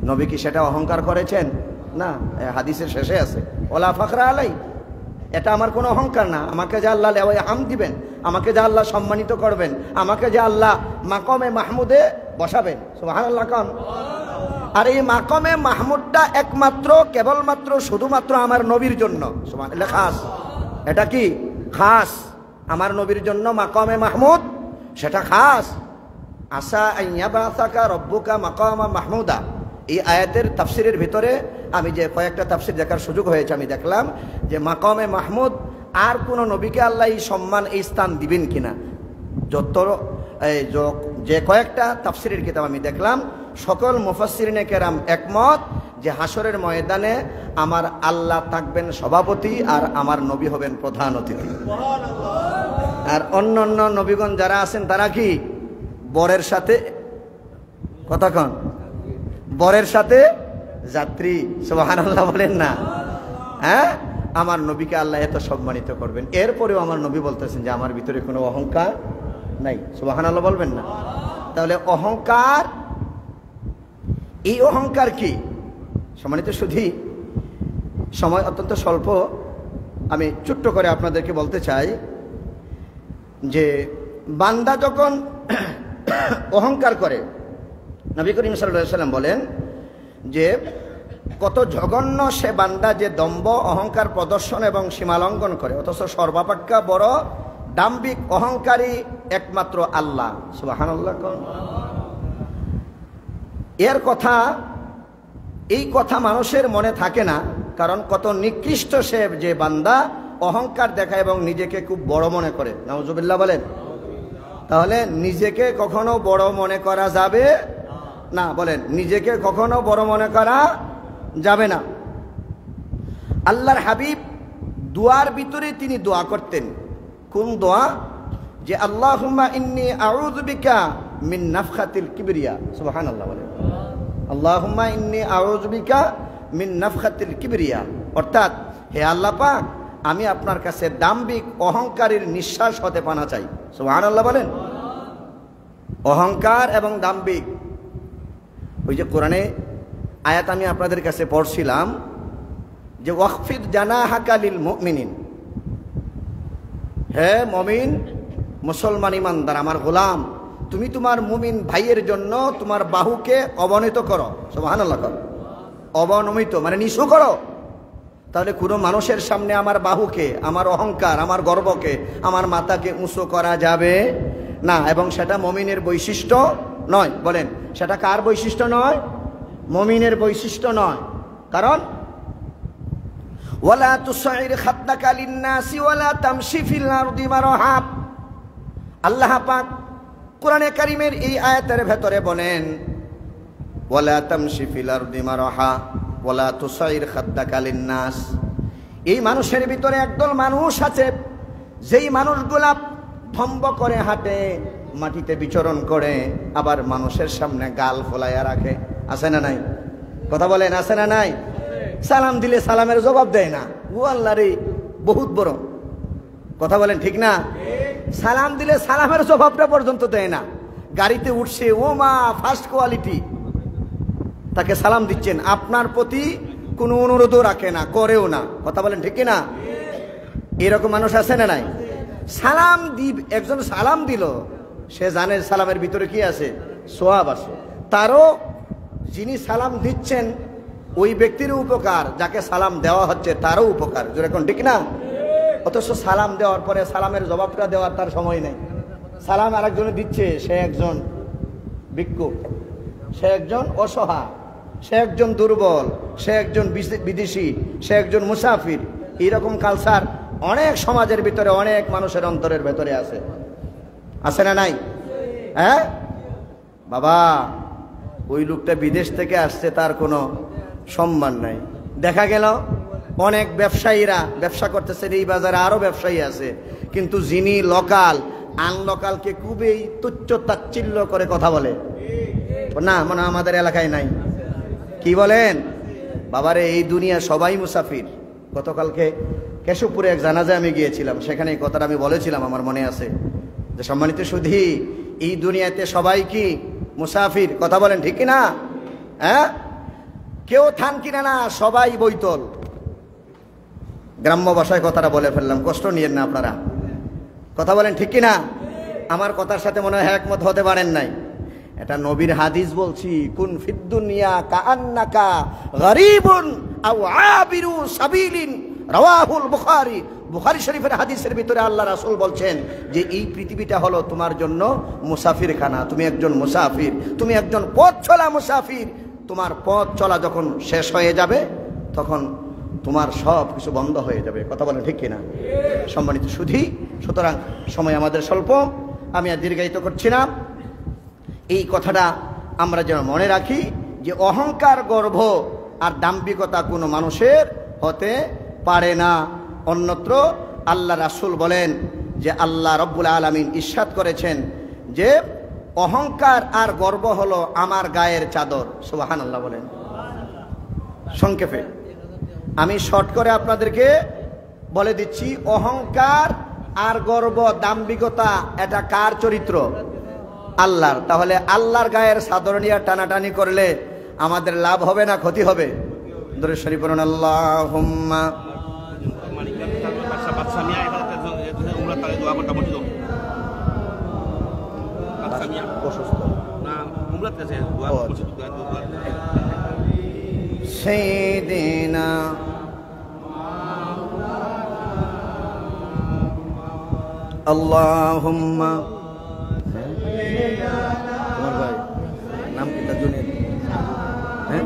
নবী কি সেটা অহংকার করেছেন? না, হাদিসের শেষে আছে ওয়ালা ফখরা আলাই, এটা আমার কোনো অহংকার না। আমাকে যে আল্লাহ লেওয়ায়ে হাম দিবেন, আমাকে যে আল্লাহ সম্মানিত করবেন, আমাকে যে আল্লাহ মাকামে মাহমুদে বসাবেন। সুবহানাল্লাহ কোন? আর এই মাকামে মাহমুদটা একমাত্র, কেবলমাত্র, শুধুমাত্র আমার নবীর জন্য। সুবহানাল্লাহ, খাস। এটা কি খাস? আমার নবীর জন্য মাকামে মাহমুদ, সেটা খাস। আসা আইয়াবাসাকা রব্বুকা মাকামা মাহমুদা, এই আয়াতের তাফসিরের ভিতরে আমি যে কয়েকটা তাফসির দেখার সুযোগ হয়েছে, আমি দেখলাম যে মাকামে মাহমুদ আর কোন নবীকে আল্লাহ এই সম্মান, এই স্থান দিবেন কিনা। যে কয়েকটা তাফসিরের কিতাব আমি দেখলাম, সকল মুফাসসিরিনে কেরাম একমত যে হাসরের ময়দানে আমার আল্লাহ থাকবেন সভাপতি আর আমার নবী হবেন প্রধান অতিথি। আর অন্য অন্য নবীগণ যারা আছেন তারা কি বরের সাথে, কথা কন, বরের সাথে যাত্রী। সুবহানাল্লাহ বলেন না? হ্যাঁ, আমার নবীকে আল্লাহ এত সম্মানিত করবেন, এরপরেও আমার নবী বলতেছেন যে আমার ভিতরে কোনো অহংকার নাই। সুবহানাল্লাহ বলবেন না? তাহলে অহংকার, এই অহংকার কি? সম্মানিত সুধী, সময় অত্যন্ত স্বল্প, আমি ছোট্ট করে আপনাদেরকে বলতে চাই যে বান্দা যখন অহংকার করে, নবী করিম সাল্লাল্লাহু আলাইহি ওয়াসাল্লাম বলেন যে কত জঘন্য সে বান্দা যে দম্ভ অহংকার প্রদর্শন এবং সীমালঙ্ঘন করে, অথচ সর্বাপেক্ষা বড় দাম্ভিক অহংকারী একমাত্র আল্লাহ। সুবহানাল্লাহ। এর কথা, এই কথা মানুষের মনে থাকে না, কারণ কত নিকৃষ্ট সে যে বান্দা অহংকার দেখায় এবং নিজেকে খুব বড় মনে করে। নাউজুবিল্লাহ বলেন। তাহলে নিজেকে কখনো বড় মনে করা যাবে না। বলেন, নিজেকে কখনো বড় মনে করা যাবে না। আল্লাহর হাবিব দোয়ার ভিতরে তিনি দোয়া করতেন। কোন দোয়া? যে আল্লাহুম্মা ইন্নী আউযু বিকা মিন নাফখাতিল কিবরিয়া। সুবহানাল্লাহ বলেন। আল্লাহুম্মা ইন্নী আউযু বিকা মিন নাফখাতিল কিবরিয়া, অর্থাৎ হে আল্লাহ পাক, আমি আপনার কাছে দাম্ভিক অহংকারের নিঃশ্বাস হতে পানা চাই। সুবহানাল্লাহ বলেন। অহংকার এবং দাম্ভিক, ওই যে কোরআনে আয়াত আমি আপনাদের কাছে পড়ছিলাম যে ওয়াকফিদ জানাহাকা লিল মুমিনিন, হে মুমিন মুসলমান ইমানদার আমার গোলাম, তুমি তোমার মুমিন ভাইয়ের জন্য তোমার বাহুকে অবনত করো, সুবহানাল্লাহ, করো, অবনমিত মানে নিচু করো। তাহলে কোনো মানুষের সামনে আমার বাহুকে, আমার অহংকার, আমার গর্বকে, আমার মাথাকে উঁচু করা যাবে না, এবং সেটা মুমিনের বৈশিষ্ট্য নয়। বলেন, সেটা কার বৈশিষ্ট্য নয়? মুমিনের বৈশিষ্ট্য নয়। কারণ ওয়ালা তুসাইর খাদ্দাকা লিন্নাসি ওয়ালা তামশি ফিল আরদি মারহা, আল্লাহ পাক কোরআনে কারীমের এই আয়াতের ভেতরে বলেন ওয়ালা তামশি ফিল আরদি মারহা ওয়ালা তুসাইর খাদ্দাকা লিন্নাস। এই মানুষের ভিতরে একদল মানুষ আছে, যেই মানুষগুলা ভম্ব করে হাঁটে, মাটিতে বিচরণ করে, আবার মানুষের সামনে গাল ফোলাইয়া রাখে। আছে না নাই? কথা বলেন, আছে না নাই? সালাম দিলে সালামের জবাব দেয় না। ও আল্লাহ রে, বহুত বড় কথা বলেন, ঠিক না? সালাম দিলে সালামের জবাবটা পর্যন্ত দেয় না। গাড়িতে উঠছে, ও মা ফার্স্ট কোয়ালিটি, তাকে সালাম দিচ্ছেন, আপনার প্রতি কোনো অনুরোধও রাখে না, করেও না। কথা বলেন, ঠিক না? এরকম মানুষ আছে না নাই? সালাম দিব, একজন সালাম দিল, সে জানে সালামের ভিতরে কি আছে, সোয়াব আছে। তারও যিনি সালাম দিচ্ছেন ওই ব্যক্তিরও উপকার, যাকে সালাম দেওয়া হচ্ছে তারও উপকার, যেরকম, ঠিক না? অথচ সালাম দেওয়ার পরে সালামের জবাবটা দেওয়ার তার সময় নেই। সালাম আরেকজনে দিচ্ছে, সে একজন ভিক্ষুক, সে একজন অসহায়, সে একজন দুর্বল, সে একজন বিদেশি, সে একজন মুসাফির। এইরকম কালচার অনেক সমাজের ভিতরে, অনেক মানুষের অন্তরের ভেতরে আছে। আছে না নাই? হ্যাঁ বাবা, ওই লোকটা বিদেশ থেকে আসছে, তার কোনো সম্মান নাই। দেখা গেল অনেক ব্যবসায়ীরা ব্যবসা করতেছেন, এই বাজারে আরো ব্যবসায়ী আছে, কিন্তু যিনি লোকাল, আনলোকালকে খুবই তুচ্ছ তাচ্ছিল্য করে কথা বলে। না, মানে আমাদের এলাকায় নাই। কি বলেন বাবারে, এই দুনিয়া সবাই মুসাফির। গতকালকে কেশবপুরে এক জানাজায় আমি গিয়েছিলাম, সেখানে এই কথাটা আমি বলেছিলাম, আমার মনে আছে, যে সম্মানিত সুধী, এই দুনিয়াতে সবাই কি মুসাফির? কথা বলেন, ঠিক না? হ্যাঁ, কেউ থান কিনা না, সবাই বৈতল। গ্রাম্য ভাষায় কথাটা বলে ফেললাম, কষ্ট নিয়েন না আপনারা। কথা বলেন, ঠিক কিনা? আমার কথার সাথে মনে হয় একমত হতে পারেন নাই। এটা নবীর হাদিস বলছি, কুন ফিদ দুনিয়া কাআন্নাকা গরীবুন আও আবিরু সাবিলিন, রাওয়াহুল বুখারী। বুখারী শরীফের হাদিসের ভিতরে আল্লাহ রাসূল বলছেন যে এই পৃথিবীটা হলো তোমার জন্য মুসাফিরখানা। তুমি একজন মুসাফির, তুমি একজন পথ চলা মুসাফির। তোমার পথ চলা যখন শেষ হয়ে যাবে, তখন তোমার সব কিছু বন্ধ হয়ে যাবে। কথা বলেন, ঠিক কিনা? সম্মানিত সুধী, সুতরাং সময় আমাদের স্বল্প, আমি আর দীর্ঘায়িত করছি না। এই কথাটা আমরা যেন মনে রাখি যে অহংকার, গর্ব আর দাম্ভিকতা কোনো মানুষের হতে পারে না। অন্যত্র আল্লাহ রাসূল বলেন যে আল্লাহ রব্বুল আলামিন ইরশাদ করেছেন যে অহংকার আর গর্ব হলো আমার গায়ের চাদর। সুবহানাল্লাহ বলেন। সংক্ষেপে আমি শর্ট করে আপনাদেরকে বলে দিচ্ছি, অহংকার আর গর্ব, দাম্ভিকতা, এটা কার চরিত্র? আল্লাহর। তাহলে আল্লাহর গায়ের চাদর নিয়ে টানাটানি করলে আমাদের লাভ হবে না ক্ষতি হবে? দরুদ শরীফ পড়ুন, আল্লাহুম্মা। সাইয়্যিদিনা আল্লাহুম্মা। তোমার ভাই নাম কি? তাজুনের? হ্যাঁ,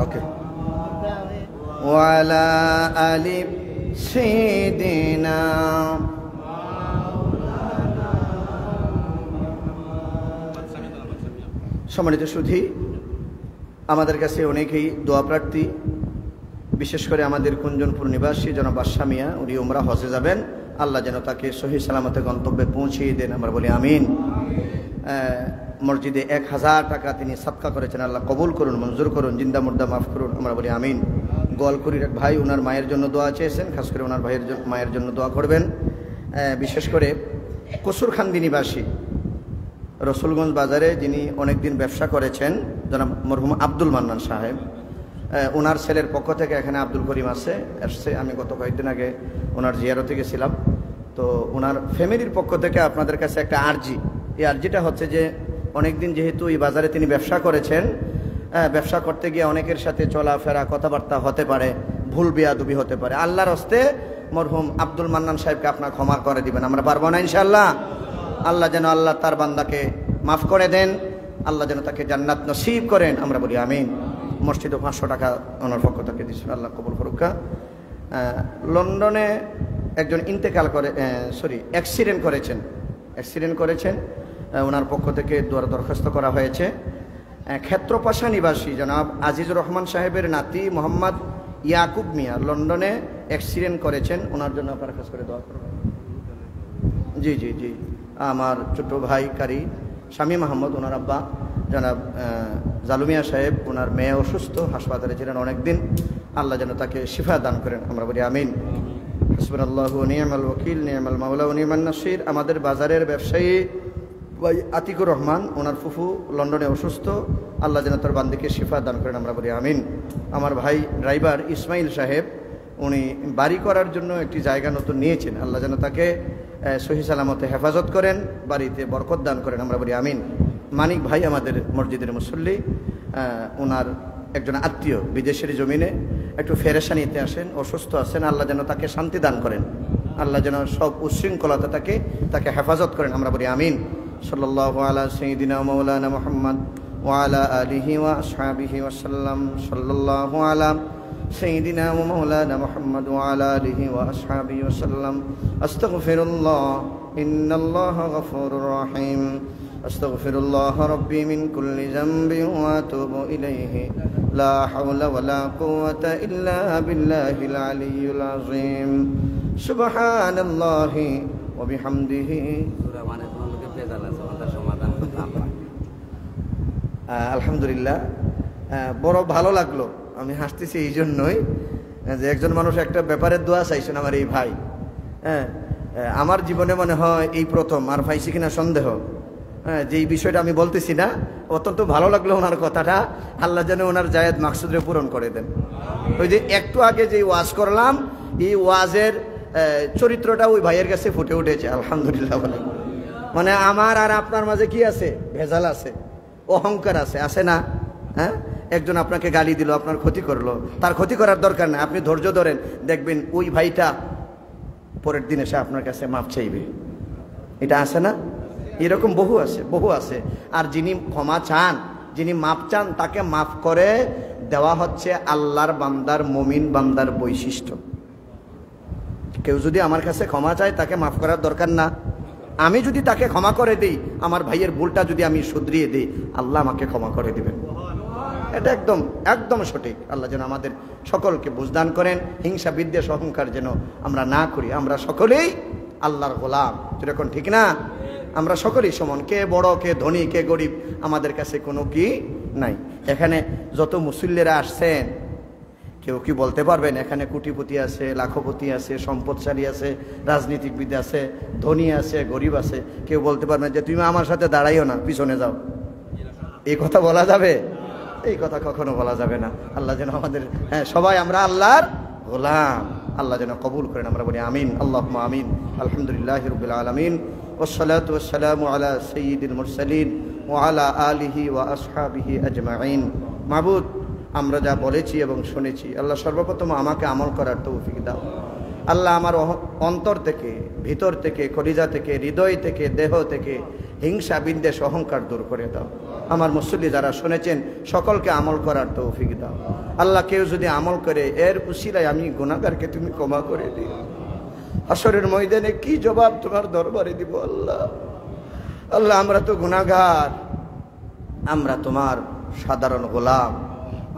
ওকে। ওয়ালা আলি সাইয়্যিদিনা। সম্মানিত সুধী, আমাদের কাছে অনেকেই দোয়া প্রার্থী, বিশেষ করে আমাদের কুঞ্জনপুর নিবাসী জনাব বাদশা মিয়া, উনি উমরা হজে যাবেন। আল্লাহ যেন তাকে সহি সালামতে গন্তব্যে পৌঁছিয়ে দেন, আমরা বলি আমিন। মসজিদে 1000 টাকা তিনি সাদকা করেছেন, আল্লাহ কবুল করুন, মঞ্জুর করুন, জিন্দা মুর্দা মাফ করুন, আমরা বলি আমিন। গোয়ালকুড়ির এক ভাই ওনার মায়ের জন্য দোয়া চেয়েছেন, খাস করে ওনার ভাইয়ের মায়ের জন্য দোয়া করবেন। বিশেষ করে কসুরখান্দি নিবাসী রসুলগঞ্জ বাজারে যিনি অনেকদিন ব্যবসা করেছেন, জনাব মরহুম আব্দুল মান্নান সাহেব, ওনার ছেলের পক্ষ থেকে এখানে আব্দুল করিম আসছে। আমি গত কয়েকদিন আগে ওনার জিয়ারতে গেছিলাম। তো ওনার ফ্যামিলির পক্ষ থেকে আপনাদের কাছে একটা আর্জি, এই আর্জিটা হচ্ছে যে অনেকদিন যেহেতু এই বাজারে তিনি ব্যবসা করেছেন, ব্যবসা করতে গিয়ে অনেকের সাথে চলাফেরা কথাবার্তা হতে পারে, ভুল বেয়াদবি হতে পারে। আল্লাহর হস্তে মরহুম আব্দুল মান্নান সাহেবকে আপনার ক্ষমা করে দিবেন, আমরা পারবো না ইনশাআল্লাহ। আল্লাহ যেন আল্লাহ তার বান্দাকে মাফ করে দেন, আল্লাহ যেন তাকে জান্নাত নসিব করেন, আমরা বলি আমিন। মসজিদে 500 টাকা ওনার পক্ষ থেকে দিচ্ছেন, আল্লাহ কবুল করুকা। লন্ডনে একজন ইন্তেকাল করে, অ্যাক্সিডেন্ট করেছেন, ওনার পক্ষ থেকে দরখাস্ত করা হয়েছে। ক্ষেত্রপাশা নিবাসী জনাব আজিজুর রহমান সাহেবের নাতি মোহাম্মদ ইয়াকুব মিয়া লন্ডনে অ্যাক্সিডেন্ট করেছেন, ওনার জন্য আপনার কাছ করে দোয়া করবেন। জি জি জি, আমার ছোট ভাই কারি স্বামী মাহমুদ, ওনার আব্বা জনাব জালুমিয়া সাহেব, ওনার মেয়ে অসুস্থ, হাসপাতালে ছিলেন অনেকদিন, আল্লাহ যেন তাকে শিফা দান করেন, আমরা বলি আমিন। হাসবুনাল্লাহু ওয়া নি'মাল ওয়াকিল, নি'মাল মাওলা ওয়া নি'মান নাসির। আমাদের বাজারের ব্যবসায়ী ভাই আতিকুর রহমান, ওনার ফুফু লন্ডনে অসুস্থ, আল্লাহ যেন তার বান্দিকে শিফা দান করেন, আমরা বলি আমিন। আমার ভাই ড্রাইভার ইসমাইল সাহেব, উনি বাড়ি করার জন্য একটি জায়গা নতুন নিয়েছেন, আল্লাহ যেন তাকে সহি সালামতে হেফাজত করেন, বাড়িতে বরকত দান করেন, আমরা বলি আমিন। মানিক ভাই আমাদের মসজিদের মুসল্লি, ওনার একজন আত্মীয় বিদেশের জমিনে একটু ফেরেশানিতে আসেন, অসুস্থ আছেন, আল্লাহ যেন তাকে শান্তি দান করেন, আল্লাহ যেন সব উচ্ছৃঙ্খলতা তাকে হেফাজত করেন, আমরা বলি আমিন। সাল্লাল্লাহু আলা সাইয়্যিদিনা মাওলানা মুহাম্মদ ওয়া আলা আলিহি ওয়া আসহাবিহি ওয়া সাল্লাম। সাল্লাল্লাহু আলা সাইয়্যিদিনা ওয়া মাওলানা মুহাম্মদ ওয়া আলা আলিহি ওয়া আসহাবিহি ওয়া সাল্লাম। আস্তাগফিরুল্লাহ, ইন্নাল্লাহা গফুরুর রহিম। আস্তাগফিরুল্লাহ রাব্বি মিন কুল্লি যামবিন ওয়া আতুবু ইলাইহি, লা হাওলা ওয়া লা কুওয়াতা ইল্লা বিল্লাহিল আলিয়্যিল আযীম। সুবহানাল্লাহি ওয়া বিহামদিহি। আলহামদুলিল্লাহ, বড় ভালো লাগলো। আমি হাসতেছি এই জন্যই যে একজন মানুষ একটা ব্যাপারের দোয়া চাইছেন, আমার এই ভাই। আমার জীবনে মনে হয় এই প্রথম, আর পাইছি কিনা সন্দেহ, যে এই বিষয়টা আমি বলতেছি না, অত্যন্ত ভালো লাগলো ওনার কথাটা। আল্লাহ যেন ওনার জায়েদ মাকসুদে পূরণ করে দেন। ওই যে একটু আগে যে ওয়াজ করলাম, এই ওয়াজের চরিত্রটা ওই ভাইয়ের কাছে ফুটে উঠেছে, আলহামদুলিল্লাহ বলে। মানে আমার আর আপনার মাঝে কি আছে? ভেজাল আছে, অহংকার আছে, আছে না? হ্যাঁ, একজন আপনাকে গালি দিল, আপনার ক্ষতি করলো, তার ক্ষতি করার দরকার না, আপনি ধৈর্য ধরেন, দেখবেন ওই ভাইটা পরের দিন এসে আপনার কাছে মাপ চাইবে। এটা আছে না? এরকম বহু আছে। আর যিনি ক্ষমা চান, যিনি মাপ চান, তাকে মাফ করে দেওয়া হচ্ছে আল্লাহর বান্দার, মুমিন বান্দার বৈশিষ্ট্য। কেউ যদি আমার কাছে ক্ষমা চায়, তাকে মাফ করার দরকার না। আমি যদি তাকে ক্ষমা করে দিই, আমার ভাইয়ের ভুলটা যদি আমি শুধরিয়ে দিই, আল্লাহ আমাকে ক্ষমা করে দিবেন। এটা একদম সঠিক। আল্লাহ যেন আমাদের সকলকে বুঝদান করেন, হিংসা বিদ্বেষ অহংকার যেন আমরা না করি। আমরা সকলেই আল্লাহর গোলাম, যেরকম ঠিক না? আমরা সকলেই সমান, কে বড় কে ধনী কে গরিব, আমাদের কাছে কোনো কি নাই। এখানে যত মুসল্লিরা আসছেন, কেউ কি বলতে পারবেন এখানে কোটিপতি আছে, লাখপতি আছে, সম্পদশালী আছে, রাজনীতিবিদ আছে, ধনী আছে, গরিব আছে? কেউ বলতে পারবেন যে তুমি আমার সাথে দাঁড়াইও না, পিছনে যাও? এই কথা বলা যাবে? এই কথা কখনো বলা যাবে না। আল্লাহ যেন আমাদের, সবাই আমরা আল্লাহর গোলাম, আল্লাহ যেন কবুল করেন, আমরা বলি আমিন, আল্লাহুম্মা আমিন। আলহামদুলিল্লাহি রাব্বিল আলামিন, ওয়াসসালাতু ওয়াসসালামু আলা সাইয়্যিদিল মুরসালিন ওয়া আলা আলিহি ওয়া আসহাবিহি আজমাইন। মাবুদ, আমরা যা বলেছি এবং শুনেছি, আল্লাহ সর্বপ্রথম আমাকে আমল করার তৌফিক দাও। আল্লাহ আমার অন্তর থেকে, ভিতর থেকে, কলিজা থেকে, হৃদয় থেকে, দেহ থেকে হিংসা বিদ্বেষ অহংকার দূর করে দাও। আমার মুসল্লি যারা শুনেছেন, সকলকে আমল করার তৌফিক দাও। আল্লাহ, কেউ যদি আমল করে, এর উসিলায় আমি গুনাহগারকে তুমি ক্ষমা করে দিও। হাসরের ময়দানে কি জবাব তোমার দরবারে দিব? আল্লাহ, আমরা তো গুনাহগার, আমরা তোমার সাধারণ গোলাম।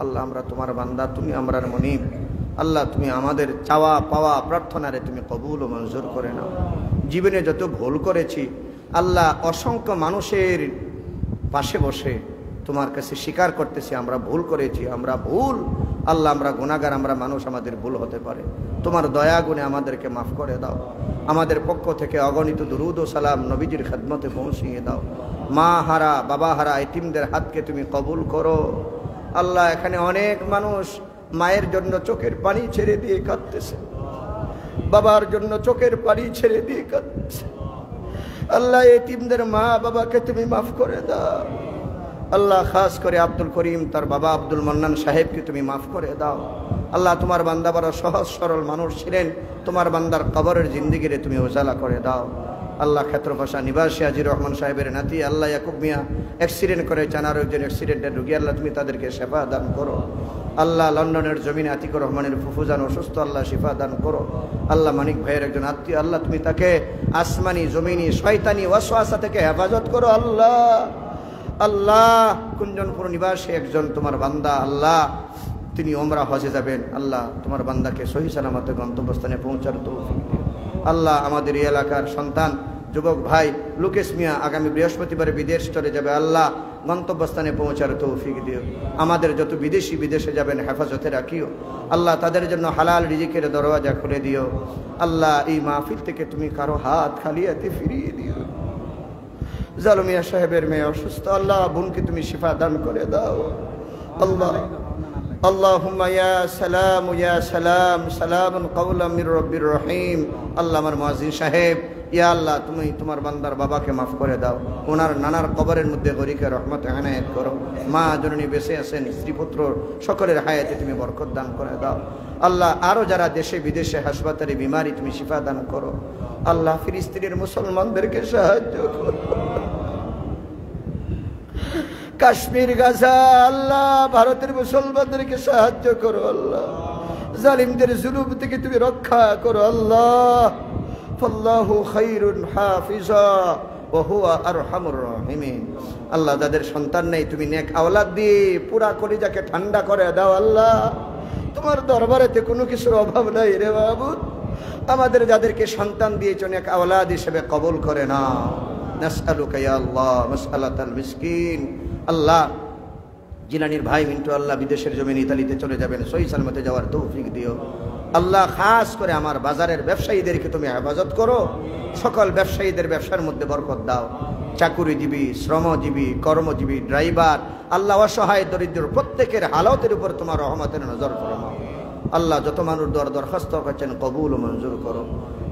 আল্লাহ, আমরা তোমার বান্দা, তুমি আমরার মুনিব। আল্লাহ, তুমি আমাদের চাওয়া পাওয়া প্রার্থনারে তুমি কবুল ও মঞ্জুর করে নাও। জীবনে যত ভুল করেছি, আল্লাহ, অসংখ্য মানুষের পাশে বসে তোমার কাছে স্বীকার করতেছি আমরা ভুল করেছি, আমরা ভুল। আল্লাহ, আমরা গুনাহগার, আমরা মানুষ, আমাদের ভুল হতে পারে। তোমার দয়া গুণে আমাদেরকে মাফ করে দাও। আমাদের পক্ষ থেকে অগণিত দুরুদ ও সালাম নবীজির খেদমতে পৌঁছিয়ে দাও। মা হারা, বাবা হারা এতিমদের হাতকে তুমি কবুল করো। আল্লাহ, এখানে অনেক মানুষ মায়ের জন্য চোখের পানি ছেড়ে দিয়ে কাঁদতেছে। বাবার জন্য চোখের পানি ছেড়ে দিয়ে কাঁদছে। আল্লাহ এতিমদের মা বাবাকে তুমি মাফ করে দাও। আল্লাহ খাস করে আব্দুল করিম তার বাবা আব্দুল মান্নান সাহেবকে তুমি মাফ করে দাও। আল্লাহ তোমার বান্দা বড় সহজ সরল মানুষ ছিলেন, তোমার বান্দার কবরের জিন্দিগিরে তুমি উজালা করে দাও। আল্লাহ ক্ষেত্রপাশা নিবাসী আজির রহমান সাহেবের নাতি আল্লাহ ইয়াকুব মিয়া অ্যাক্সিডেন্ট করে জানার একজন অ্যাক্সিডেন্টের রোগী, আল্লাহ তুমি তাদেরকে সেবা দান করো। আল্লাহ লন্ডনের জমিনে আতিকুর রহমানের ফুফুজান অসুস্থ, আল্লাহ শিফা দান করো। আল্লাহ মানিক ভাইয়ের একজন আত্মীয়, আল্লাহ তুমি তাকে আসমানি জমিনি শয়তানি ওয়াসওয়াসা থেকে হেফাজত করো। আল্লাহ আল্লাহ কুঞ্জনপুর নিবাসী একজন তোমার বান্দা, আল্লাহ তিনি ওমরা হজে যাবেন, আল্লাহ তোমার বান্দাকে সহি সালামতে গন্তব্যস্থানে পৌঁছার তৌফিক দিও। আল্লাহ আমাদের এই এলাকার সন্তান যুবক ভাই লুকেশ মিয়া আগামী বৃহস্পতিবার বিদেশ চলে যাবে, আল্লাহ গন্তব্যস্থানে পৌঁছার তৌফিক দিও। আমাদের যত বিদেশে যাবেন হেফাজতে রাখিও। আল্লাহ তাদের জন্য হালাল রিজিকের দরওয়াজা খুলে দিও। আল্লাহ এই মাহফিল থেকে তুমি কারো হাত খালি হাতে ফিরিয়ে দিও। জালমিয়া সাহেবের মেয়ে অসুস্থ, আল্লাহ বোনকে তুমি শিফা দান করে দাও। আল্লাহ আল্লাহুম্মা ইয়া সালাম সালামুন কাওলাম মির রাব্বির রহিম। আল্লাহ আমার মুয়াজ্জিন সাহেব, ইয়া আল্লাহ তুমি তোমার বান্দার বাবাকে মাফ করে দাও, ওনার নানার কবরের মধ্যে গরিকে রহমত এনায়েত করো। মা জননী বেঁচে আছেন, স্ত্রী পুত্র সকলের হায়াতে তুমি বরকত দান করে দাও। আল্লাহ আরো যারা দেশে বিদেশে হাসপাতালে বিমারি তুমি শিফা দান করো। আল্লাহ ফিলিস্তিনের মুসলমানদেরকে সাহায্য করো। কাশ্মীর গাজা আল্লাহ ভারতের মুসলমানদেরকে সাহায্য করো। আল্লাহ জালিমদের জুলুম থেকে তুমি রক্ষা করো। আল্লাহ ফাল্লাহু খায়রুন হাফিজা ওয়া হুয়া আরহামুর রাহিমিন। আল্লাহ যাদের সন্তান নেই তুমি নেক আওলাদ দিয়ে পুরা কলিজাকে ঠান্ডা করে দাও। আল্লাহ তোমার দরবারেতে কোনো কিছুর অভাব নাই রে মাবুদ। আমাদের যাদেরকে সন্তান দিয়েছ নেক আওলাদ হিসেবে কবুল করে নাও। নাসআলুকা ইয়া আল্লাহ মাসআলাতাল মিসকিন। আল্লাহ জিলানির ভাই মিন্টু আল্লাহ বিদেশের জমিনে ইতালিতে চলে যাবেন, সহি সালামতে যাওয়ার তৌফিক দিও। আল্লাহ খাস করে আমার বাজারের ব্যবসায়ীদেরকে তুমি হেফাজত করো। সকল ব্যবসায়ীদের ব্যবসার মধ্যে বরকত দাও। চাকুরিজীবী, শ্রমজীবী, কর্মজীবী, ড্রাইভার, আল্লাহ অসহায় দরিদ্র প্রত্যেকের হালতের উপর তোমার রহমতের নজর ফরমাও। আল্লাহ যত মানুষ দরখাস্ত করছেন কবুল ও মঞ্জুর করো।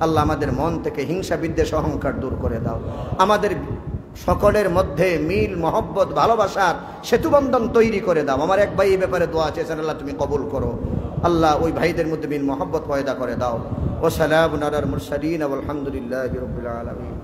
আল্লাহ আমাদের মন থেকে হিংসা বিদ্বেষ অহংকার দূর করে দাও। আমাদের সকলের মধ্যে মিল মহব্বত ভালোবাসার সেতুবন্ধন তৈরি করে দাও। আমার এক ভাই এই ব্যাপারে দোয়া চেয়েছেন, আল্লাহ তুমি কবুল করো। আল্লাহ ওই ভাইদের মধ্যে মিল মহব্বত পয়দা করে দাও। ওয়া সালামুন আলাল মুরসালিন ওয়া আলহামদুলিল্লাহি রাব্বিল আলামিন।